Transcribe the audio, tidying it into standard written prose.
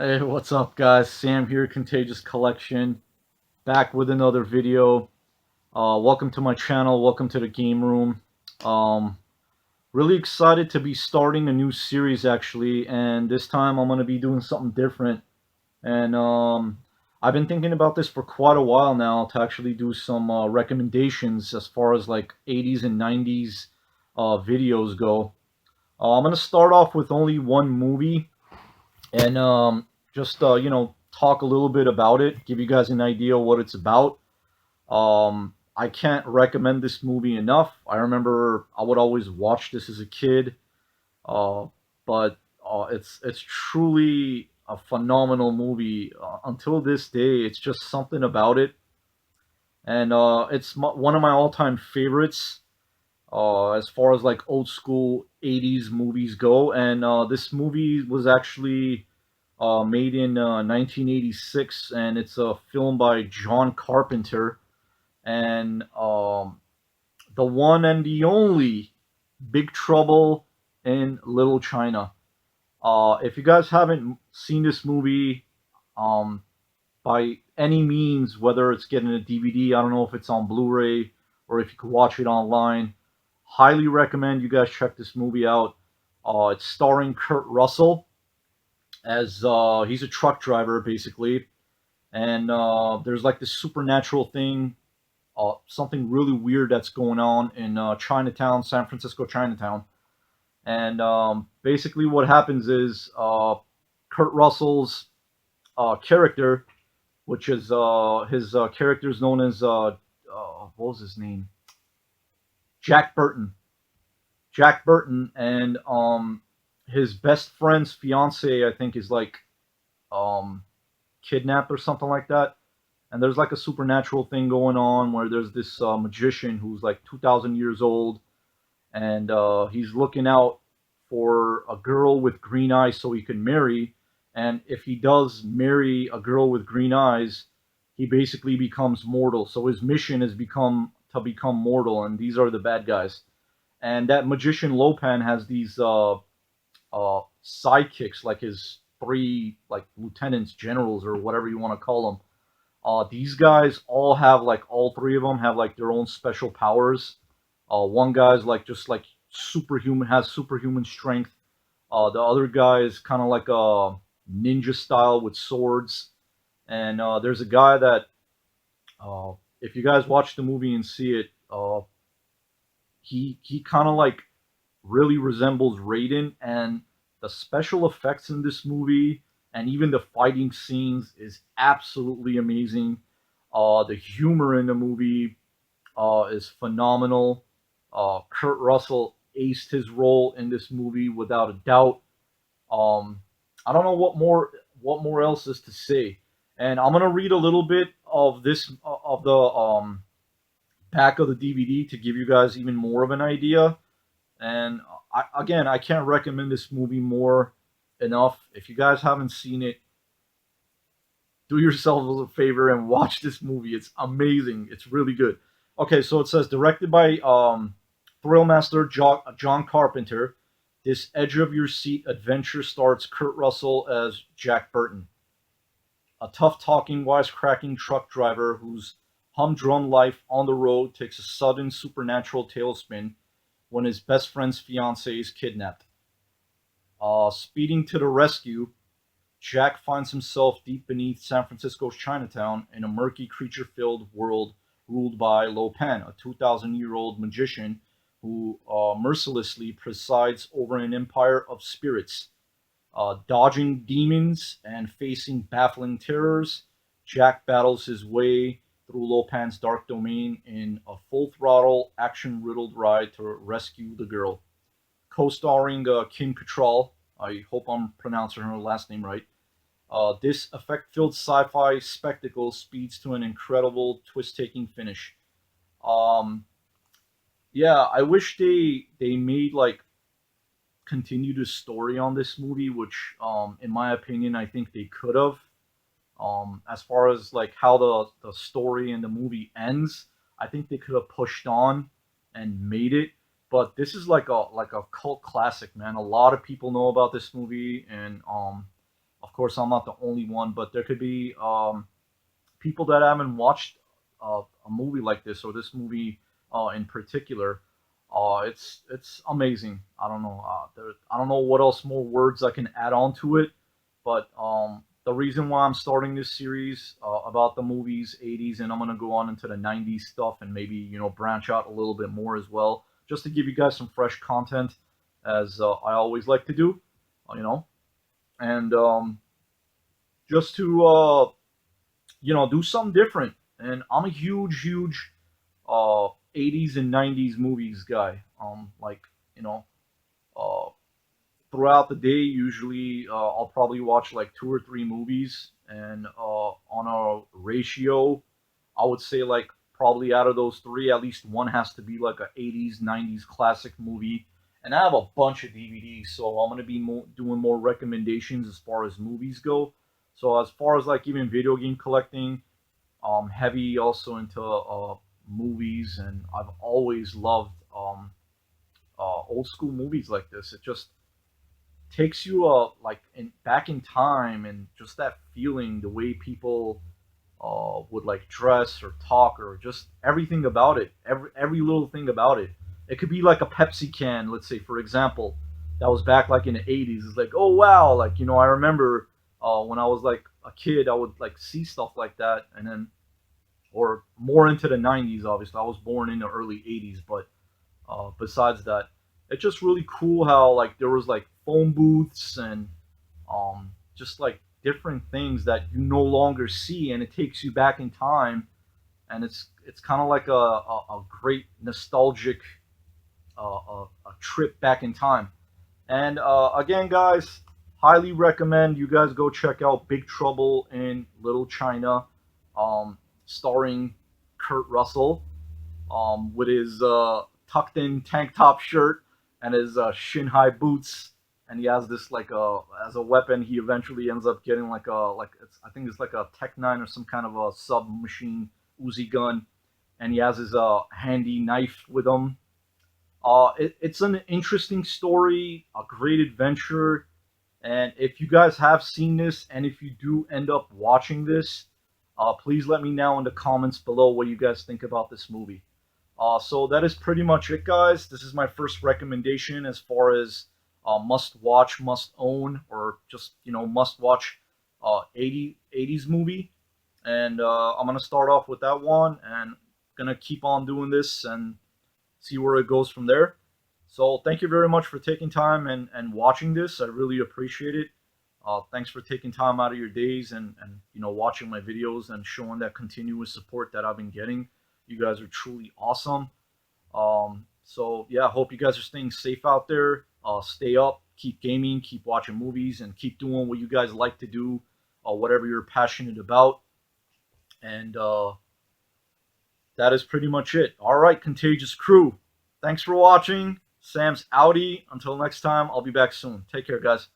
Hey, what's up, guys? Sam here, Contagious Collection, back with another video. Welcome to my channel. Welcome to the game room. Um, really excited to be starting a new series, actually, and this time I'm going to be doing something different. And I've been thinking about this for quite a while now to actually do some recommendations as far as like 80s and 90s videos go. I'm going to start off with only one movie and just talk a little bit about it, give you guys an idea what it's about. I can't recommend this movie enough. I remember I would always watch this as a kid, uh, but it's truly a phenomenal movie. Until this day, it's just something about it, and it's one of my all-time favorites. As far as like old school 80s movies go, and this movie was actually made in 1986, and it's a film by John Carpenter, and the one and the only Big Trouble in Little China. If you guys haven't seen this movie, um, by any means, whether it's getting a DVD, I don't know if it's on Blu-ray or if you could watch it online, highly recommend you guys check this movie out. It's starring Kurt Russell as he's a truck driver basically, and there's like this supernatural thing, something really weird that's going on in Chinatown, San Francisco Chinatown, and basically what happens is Kurt Russell's character, which is his character is known as what was his name? Jack Burton. Jack Burton, and his best friend's fiance, I think, is like um, kidnapped or something like that. And there's like a supernatural thing going on where there's this magician who's like 2,000 years old, and he's looking out for a girl with green eyes so he can marry. And if he does marry a girl with green eyes, he basically becomes mortal. So his mission has become to become mortal, and these are the bad guys. And that magician Lopan has these sidekicks, like his three like lieutenants, generals, or whatever you want to call them. These guys all have like all three of them have like their own special powers. One guy's like just like superhuman, has superhuman strength. The other guy is kind of like a ninja style with swords. And there's a guy that, if you guys watch the movie and see it, he kind of like really resembles Raiden, and the special effects in this movie and even the fighting scenes is absolutely amazing. The humor in the movie is phenomenal. Kurt Russell aced his role in this movie without a doubt. Um, I don't know what more else is to say, and I'm gonna read a little bit of this of the back of the DVD to give you guys even more of an idea. And again, I can't recommend this movie more enough. If you guys haven't seen it, do yourselves a favor and watch this movie. It's amazing. It's really good. Okay, so it says directed by Thrillmaster John Carpenter. This edge of your seat adventure stars Kurt Russell as Jack Burton, a tough talking, wisecracking truck driver whose humdrum life on the road takes a sudden supernatural tailspin when his best friend's fiance is kidnapped. Speeding to the rescue, Jack finds himself deep beneath San Francisco's Chinatown in a murky, creature filled world ruled by Lo Pan, a 2,000-year-old magician who mercilessly presides over an empire of spirits. Dodging demons and facing baffling terrors, Jack battles his way through Lopan's dark domain in a full-throttle, action-riddled ride to rescue the girl. Co-starring Kim Cattrall. I hope I'm pronouncing her last name right. This effect-filled sci-fi spectacle speeds to an incredible twist-taking finish. Um, yeah, I wish they made like continue the story on this movie, which in my opinion I think they could have. As far as like how the story and the movie ends, I think they could have pushed on and made it. But this is like a cult classic, man. A lot of people know about this movie, and of course I'm not the only one. But there could be people that haven't watched a movie like this or this movie in particular. It's amazing. I don't know. I don't know what else more words I can add on to it, but the reason why I'm starting this series about the movies 80s, and I'm gonna go on into the 90s stuff and maybe branch out a little bit more as well, just to give you guys some fresh content, as I always like to do, you know, and just to do something different. And I'm a huge 80s and 90s movies guy. Like you know, uh, throughout the day, usually I'll probably watch like 2 or 3 movies, and on a ratio, I would say like probably out of those three, at least one has to be like a 80s 90s classic movie. And I have a bunch of DVDs, so I'm gonna be doing more recommendations as far as movies go. So as far as like even video game collecting, heavy also into movies, and I've always loved old school movies like this. It just takes you like back in time, and just that feeling, the way people would like dress or talk, or just everything about it, every little thing about it. It could be like a Pepsi can, let's say for example, that was back like in the 80s. It's like, oh wow, like I remember when I was like a kid, I would like see stuff like that, and then or more into the 90s. Obviously, I was born in the early 80s, but besides that, it's just really cool how like there was like phone booths and just like different things that you no longer see, and it takes you back in time, and it's kind of like a great nostalgic a trip back in time. And again, guys, highly recommend you guys go check out Big Trouble in Little China, starring Kurt Russell, with his tucked in tank top shirt and his shin high boots. And he has this like as a weapon. He eventually ends up getting like I think it's like a Tech 9 or some kind of a submachine Uzi gun, and he has his handy knife with him. It's an interesting story, a great adventure, and if you guys have seen this, and if you do end up watching this, please let me know in the comments below what you guys think about this movie. So that is pretty much it, guys. This is my first recommendation as far as must watch, must own, or just must watch 80s movie. And I'm gonna start off with that one, and gonna keep on doing this and see where it goes from there. So thank you very much for taking time and watching this. I really appreciate it. Thanks for taking time out of your days and watching my videos and showing that continuous support that I've been getting. You guys are truly awesome. So yeah, I hope you guys are staying safe out there. Stay up, keep gaming, keep watching movies, and keep doing what you guys like to do, whatever you're passionate about. And that is pretty much it. All right, Contagious Crew. Thanks for watching. Sam's outie. Until next time, I'll be back soon. Take care, guys.